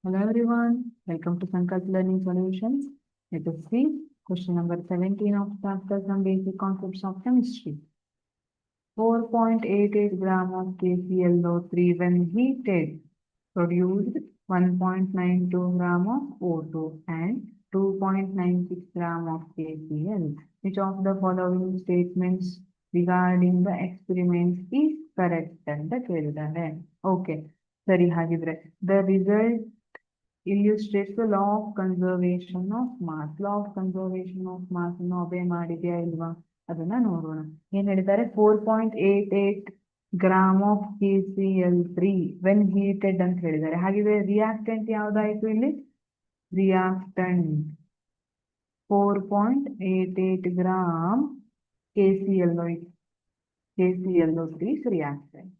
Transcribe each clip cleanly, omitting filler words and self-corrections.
Hello everyone, welcome to Sankalp Learning Solutions. Let us see question number 17 of chapter Some Basic Concepts of Chemistry. 4.88 gram of KClO3 when heated produced 1.92 gram of O2 and 2.96 gram of KCl. Which of the following statements regarding the experiments is correct ಅಂತ ಕೇಳಿದ್ದಾರೆ. Okay, ಸರಿ ಹಾಗಿದ್ರೆ the result illustrates the law of conservation of mass. Law of conservation of mass ಅನ್ನು obey ಮಾಡಿದ್ಯಾ ಇಲ್ವಾ ಅದನ್ನ ನೋಡೋಣ. ಏನ್ ಹೇಳಿದ್ದಾರೆ 4.88 gram of KCl3 when heated ಅಂತ ಹೇಳಿದ್ದಾರೆ. ಹಾಗಿದ್ರೆ ರಿಯಾಕ್ಟೆಂಟ್ ಯಾವ್ದಾಯ್ತು ಇಲ್ಲಿ? Reactant 4.88 gram KClO3 reactant.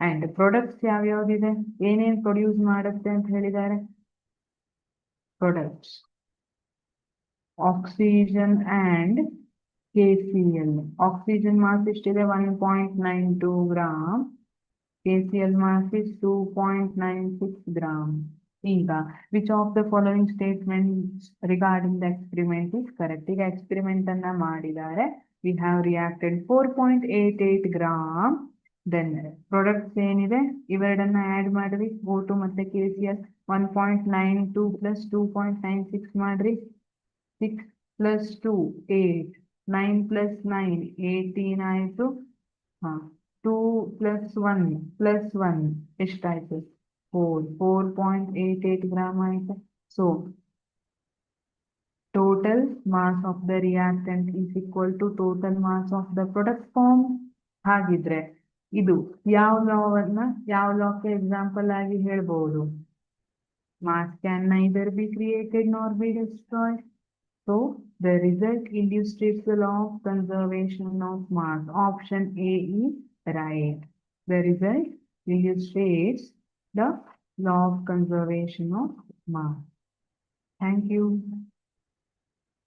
And products ಯಾವ್ಯಾವ್ದಿದೆ, ಏನೇನ್ ಪ್ರೊಡ್ಯೂಸ್ ಮಾಡುತ್ತೆ ಅಂತ ಹೇಳಿದ್ದಾರೆ? Products oxygen and KCl. Oxygen mass ಎಷ್ಟಿದೆ 1.92 gram, KCl mass is 2.96 gram. ಈಗ which of the following statements regarding the experiment is correct? ಈಗ ಎಕ್ಸ್ಪೆರಿಮೆಂಟ್ ಅನ್ನ ಮಾಡಿದ್ದಾರೆ. We have reacted 4.88 gram. Then products ಏನಿದೆ ಇವೆರಡನ್ನ ಆಡ್ ಮಾಡ್ರಿ, O2 ಮತ್ತೆ KCl. 1.92 plus 2.96 ಮಾಡ್ರಿ, 6 plus 2 8, 9 plus 9 18 ಆಯ್ತು. 2 plus 1 ಎಷ್ಟಾಯ್ತು? 4.88 ಗ್ರಾಮ್ ಆಯ್ತು. So total mass of the reactant is equal to total mass of the product form. ಹಾಗಿದ್ರೆ ಇದು ಯಾವ ಲಾಕ್ಕೆ ಎಕ್ಸಾಂಪಲ್ ಆಗಿ ಹೇಳ್ಬಹುದು? Mass can neither be created nor be destroyed. So the result illustrates the law of conservation of mass. Option A is right. The result illustrates the law of conservation of mass. Thank you.